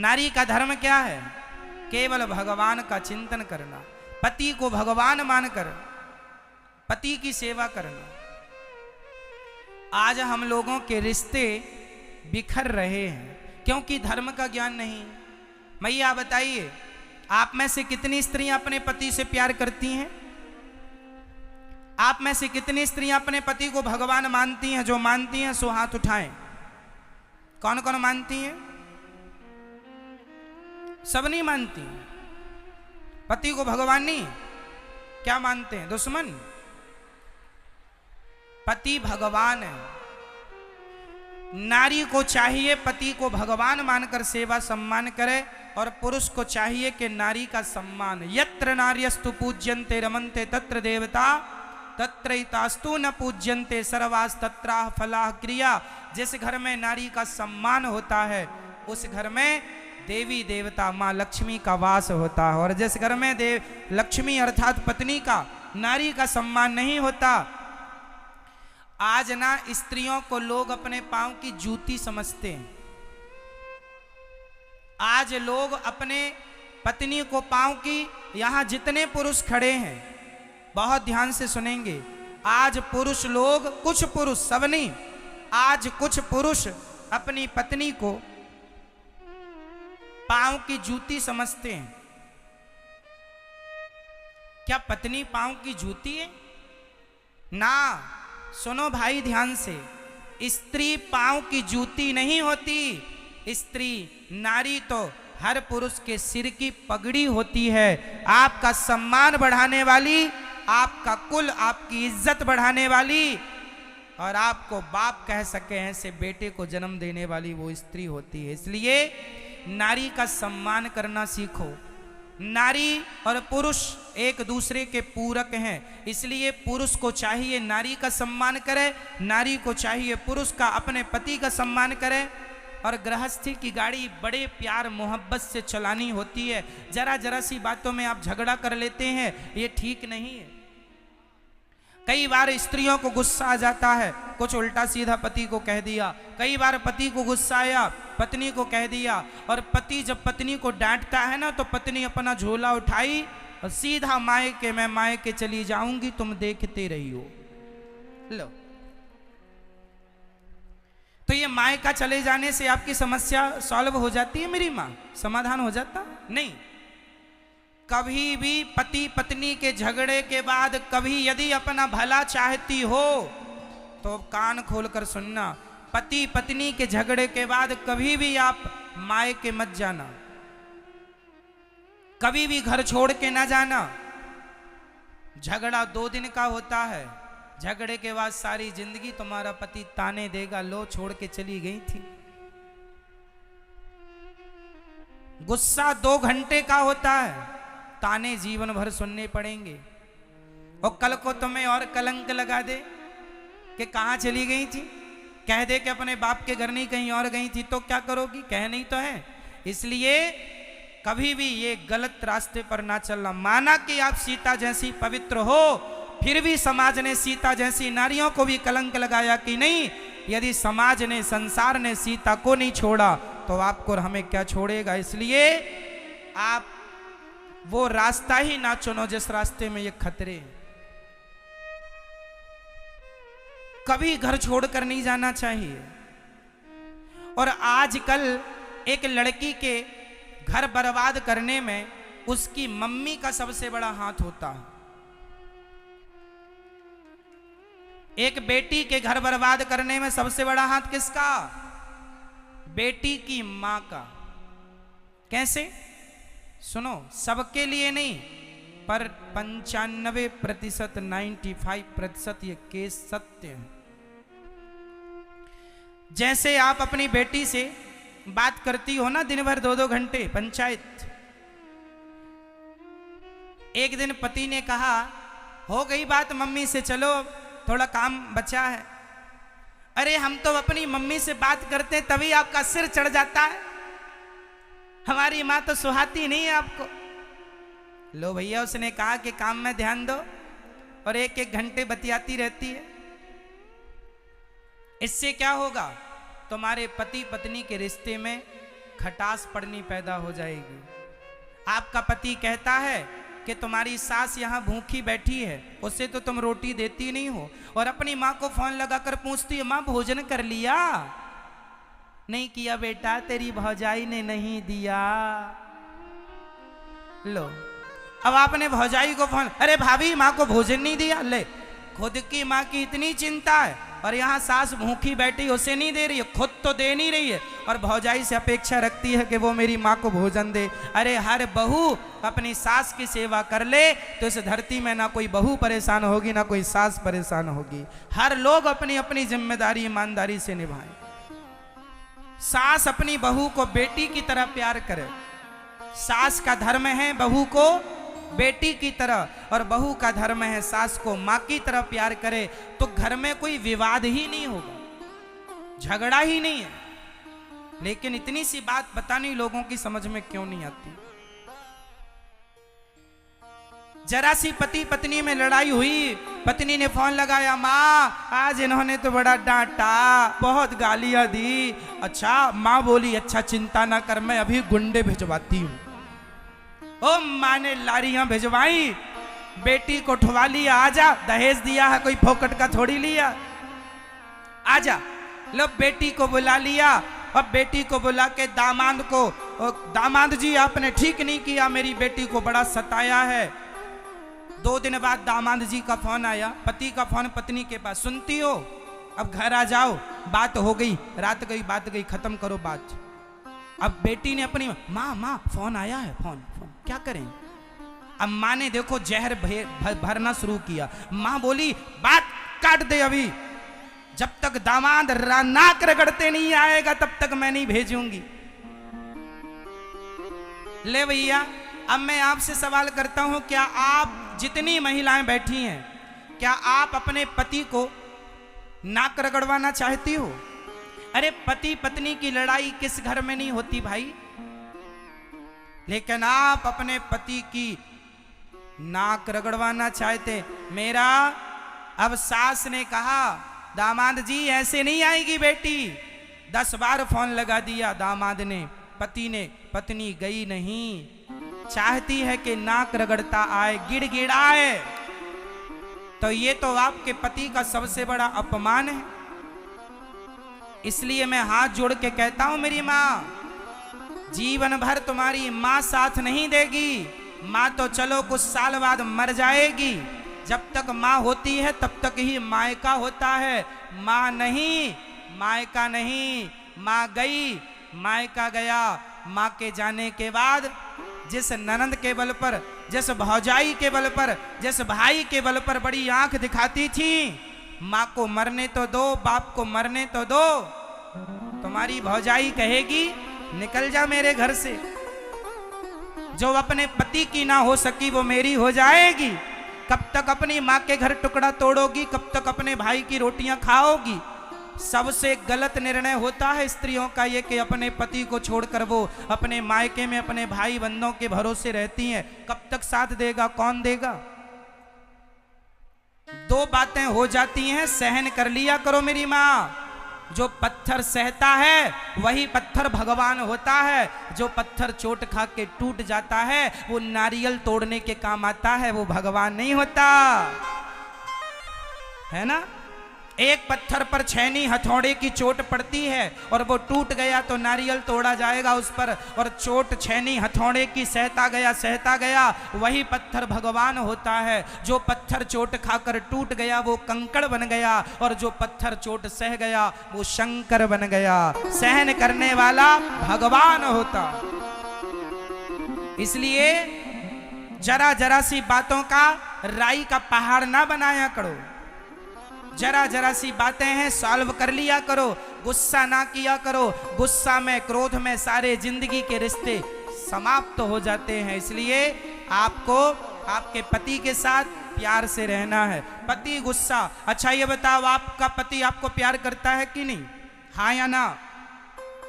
नारी का धर्म क्या है? केवल भगवान का चिंतन करना, पति को भगवान मानकर पति की सेवा करना। आज हम लोगों के रिश्ते बिखर रहे हैं क्योंकि धर्म का ज्ञान नहीं। मैया बताइए, आप में से कितनी स्त्रियां अपने पति से प्यार करती हैं? आप में से कितनी स्त्रियां अपने पति को भगवान मानती हैं? जो मानती हैं सो हाथ उठाएं। कौन कौन मानती हैं? सब नहीं मानती। पति को भगवान नहीं, क्या मानते हैं? दुश्मन। पति भगवान है। नारी को चाहिए पति को भगवान मानकर सेवा सम्मान करे, और पुरुष को चाहिए कि नारी का सम्मान। यत्र नार्यस्तु पूज्यन्ते रमन्ते तत्र देवता तत्रैतास्तु न पूज्यन्ते सर्वास् तत्राह फलाह क्रिया। जिस घर में नारी का सम्मान होता है उस घर में देवी देवता माँ लक्ष्मी का वास होता है, और जिस घर में देव लक्ष्मी अर्थात पत्नी का, नारी का सम्मान नहीं होता। आज ना स्त्रियों को लोग अपने पांव की जूती समझते हैं। आज लोग अपने पत्नी को पांव की, यहां जितने पुरुष खड़े हैं बहुत ध्यान से सुनेंगे, आज पुरुष लोग, कुछ पुरुष, सब नहीं, आज कुछ पुरुष अपनी पत्नी को पांव की जूती समझते हैं। क्या पत्नी पांव की जूती है? ना, सुनो भाई ध्यान से, स्त्री पांव की जूती नहीं होती। स्त्री, नारी तो हर पुरुष के सिर की पगड़ी होती है। आपका सम्मान बढ़ाने वाली, आपका कुल, आपकी इज्जत बढ़ाने वाली, और आपको बाप कह सके ऐसे बेटे को जन्म देने वाली वो स्त्री होती है। इसलिए नारी का सम्मान करना सीखो। नारी और पुरुष एक दूसरे के पूरक हैं, इसलिए पुरुष को चाहिए नारी का सम्मान करे, नारी को चाहिए पुरुष का, अपने पति का सम्मान करे। और गृहस्थी की गाड़ी बड़े प्यार मोहब्बत से चलानी होती है। जरा जरा सी बातों में आप झगड़ा कर लेते हैं, ये ठीक नहीं है। कई बार स्त्रियों को गुस्सा आ जाता है, कुछ उल्टा सीधा पति को कह दिया। कई बार पति को गुस्सा आया, पत्नी को कह दिया। और पति जब पत्नी को डांटता है ना, तो पत्नी अपना झोला उठाई और सीधा मायके, मैं मायके चली जाऊंगी, तुम देखते रहियो। लो, तो ये मायका चले जाने से आपकी समस्या सॉल्व हो जाती है मेरी माँ? समाधान हो जाता नहीं। कभी भी पति पत्नी के झगड़े के बाद कभी यदि अपना भला चाहती हो तो कान खोलकर सुनना, पति पत्नी के झगड़े के बाद कभी भी आप मायके मत जाना, कभी भी घर छोड़ के ना जाना। झगड़ा 2 दिन का होता है, झगड़े के बाद सारी जिंदगी तुम्हारा पति ताने देगा, लो छोड़ के चली गई थी। गुस्सा 2 घंटे का होता है, ताने जीवन भर सुनने पड़ेंगे। और कल को तुम्हें और कलंक लगा दे कि कहां चली गई थी, कह दे कि अपने बाप के घर नहीं कहीं और गई थी, तो क्या करोगी? कह नहीं तो है। इसलिए कभी भी ये गलत रास्ते पर ना चलना। माना कि आप सीता जैसी पवित्र हो, फिर भी समाज ने सीता जैसी नारियों को भी कलंक लगाया कि नहीं। यदि समाज ने, संसार ने सीता को नहीं छोड़ा तो आपको और हमें क्या छोड़ेगा? इसलिए आप वो रास्ता ही ना चुनो जिस रास्ते में ये खतरे। कभी घर छोड़कर नहीं जाना चाहिए। और आजकल एक लड़की के घर बर्बाद करने में उसकी मम्मी का सबसे बड़ा हाथ होता है। एक बेटी के घर बर्बाद करने में सबसे बड़ा हाथ किसका? बेटी की मां का। कैसे? सुनो, सबके लिए नहीं, पर 95%, 95% ये केस सत्य है। जैसे आप अपनी बेटी से बात करती हो ना दिन भर 2-2 घंटे पंचायत, एक दिन पति ने कहा, हो गई बात मम्मी से, चलो थोड़ा काम बचा है। अरे हम तो अपनी मम्मी से बात करते तभी आपका सिर चढ़ जाता है, हमारी माँ तो सुहाती नहीं है आपको। लो भैया, उसने कहा कि काम में ध्यान दो, और 1-1 घंटे बतियाती रहती है। इससे क्या होगा? तुम्हारे पति पत्नी के रिश्ते में खटास पड़नी पैदा हो जाएगी। आपका पति कहता है कि तुम्हारी सास यहाँ भूखी बैठी है, उसे तो तुम रोटी देती नहीं हो, और अपनी माँ को फोन लगाकर पूछती है माँ भोजन कर लिया? नहीं किया बेटा, तेरी भौजाई ने नहीं दिया। लो, अब आपने भौजाई को फोन, अरे भाभी माँ को भोजन नहीं दिया। ले, खुद की माँ की इतनी चिंता है और यहाँ सास भूखी बैठी, उसे नहीं दे रही है, खुद तो दे नहीं रही है, और भौजाई से अपेक्षा रखती है कि वो मेरी माँ को भोजन दे। अरे हर बहू अपनी सास की सेवा कर ले तो इस धरती में ना कोई बहू परेशान होगी ना कोई सास परेशान होगी। हर लोग अपनी अपनी जिम्मेदारी ईमानदारी से निभाएं। सास अपनी बहू को बेटी की तरह प्यार करे। सास का धर्म है बहू को बेटी की तरह, और बहू का धर्म है सास को माँ की तरह प्यार करे, तो घर में कोई विवाद ही नहीं होगा, झगड़ा ही नहीं है। लेकिन इतनी सी बात पता नहीं लोगों की समझ में क्यों नहीं आती। जरा सी पति पत्नी में लड़ाई हुई, पत्नी ने फोन लगाया, माँ आज इन्होंने तो बड़ा डांटा, बहुत गालियां दी। अच्छा, माँ बोली अच्छा चिंता ना कर, मैं अभी गुंडे भिजवाती हूँ। ओ माँ ने लारियां भिजवाई, बेटी को उठवा लिया, आजा दहेज दिया है, कोई फोकट का थोड़ी लिया, आजा। लो बेटी को बुला लिया, अब बेटी को बुला के दामाद को, दामाद जी आपने ठीक नहीं किया, मेरी बेटी को बड़ा सताया है। 2 दिन बाद दामाद जी का फोन आया, पति का फोन पत्नी के पास, सुनती हो अब घर आ जाओ, बात हो गई, रात गई बात गई, खत्म करो बात। अब बेटी ने अपनी माँ फोन आया है, फोन क्या करें? अब माँ ने देखो जहर भरना शुरू किया। माँ बोली बात काट दे, अभी जब तक दामाद नाक रगड़ते नहीं आएगा तब तक मैं नहीं भेजूंगी। ले भैया, अब मैं आपसे सवाल करता हूं, क्या आप जितनी महिलाएं बैठी हैं, क्या आप अपने पति को नाक रगड़वाना चाहती हो? अरे पति पत्नी की लड़ाई किस घर में नहीं होती भाई, लेकिन आप अपने पति की नाक रगड़वाना चाहते। मेरा अब सास ने कहा दामाद जी ऐसे नहीं आएगी बेटी, 10 बार फोन लगा दिया दामाद ने, पति ने, पत्नी गई नहीं। चाहती है कि नाक रगड़ता आए, गिड़गिड़ाए, तो ये तो आपके पति का सबसे बड़ा अपमान है। इसलिए मैं हाथ जोड़ के कहता हूं मेरी माँ, जीवन भर तुम्हारी माँ साथ नहीं देगी। माँ तो चलो कुछ साल बाद मर जाएगी, जब तक माँ होती है तब तक ही मायका होता है। माँ नहीं, मायका नहीं। माँ गई, मायका गया। माँ के जाने के बाद जिस ननंद के बल पर, जिस भौजाई के बल पर, जिस भाई के बल पर बड़ी आंख दिखाती थी, माँ को मरने तो दो, बाप को मरने तो दो, तुम्हारी भौजाई कहेगी निकल जा मेरे घर से। जो अपने पति की ना हो सकी वो मेरी हो जाएगी। कब तक अपनी माँ के घर टुकड़ा तोड़ोगी, कब तक अपने भाई की रोटियां खाओगी? सबसे गलत निर्णय होता है स्त्रियों का ये कि अपने पति को छोड़कर वो अपने मायके में अपने भाई बंधों के भरोसे रहती हैं। कब तक साथ देगा, कौन देगा? 2 बातें हो जाती हैं, सहन कर लिया करो मेरी माँ। जो पत्थर सहता है वही पत्थर भगवान होता है। जो पत्थर चोट खा के टूट जाता है वो नारियल तोड़ने के काम आता है, वो भगवान नहीं होता, है ना। एक पत्थर पर छैनी हथौड़े की चोट पड़ती है और वो टूट गया तो नारियल तोड़ा जाएगा उस पर, और चोट छैनी हथौड़े की सहता गया वही पत्थर भगवान होता है। जो पत्थर चोट खाकर टूट गया वो कंकड़ बन गया, और जो पत्थर चोट सह गया वो शंकर बन गया। सहन करने वाला भगवान होता। इसलिए जरा जरा सी बातों का राई का पहाड़ ना बनाया करो। जरा जरा सी बातें हैं, सॉल्व कर लिया करो, गुस्सा ना किया करो। गुस्सा में, क्रोध में सारे जिंदगी के रिश्ते समाप्त हो जाते हैं। इसलिए आपको आपके पति के साथ प्यार से रहना है। पति गुस्सा, अच्छा ये बताओ आपका पति आपको प्यार करता है कि नहीं? हाँ या ना?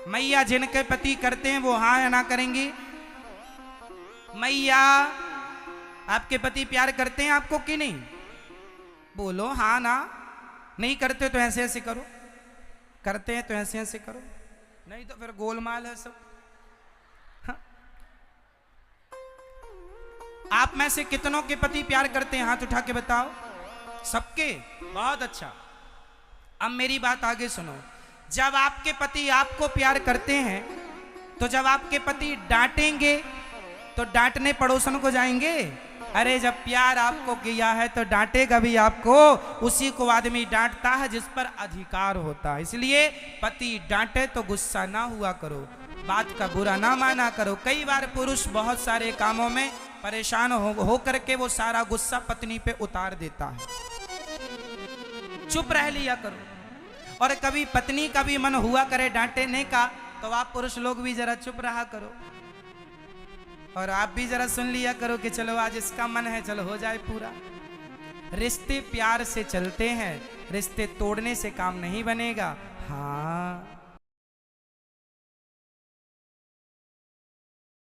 मैया जिनके पति करते हैं वो हाँ या ना करेंगी? मैया आपके पति प्यार करते हैं आपको कि नहीं? बोलो हाँ ना। नहीं करते तो ऐसे ऐसे करो, करते हैं तो ऐसे ऐसे करो, नहीं तो फिर गोलमाल है सब। आप में से कितनों के पति प्यार करते हैं? हाथ उठा के बताओ। सबके? बहुत अच्छा। अब मेरी बात आगे सुनो। जब आपके पति आपको प्यार करते हैं तो जब आपके पति डांटेंगे तो डांटने पड़ोसन को जाएंगे? अरे जब प्यार आपको किया है तो डांटेगा भी आपको, उसी को आदमी डांटता है जिस पर अधिकार होता है। इसलिए पति डांटे तो गुस्सा ना हुआ करो, बात का बुरा ना माना करो। कई बार पुरुष बहुत सारे कामों में परेशान हो करके वो सारा गुस्सा पत्नी पे उतार देता है, चुप रह लिया करो। और कभी पत्नी का भी मन हुआ करे डांटने का तो आप पुरुष लोग भी जरा चुप रहा करो और आप भी जरा सुन लिया करो कि चलो आज इसका मन है, चलो हो जाए पूरा। रिश्ते प्यार से चलते हैं, रिश्ते तोड़ने से काम नहीं बनेगा। हाँ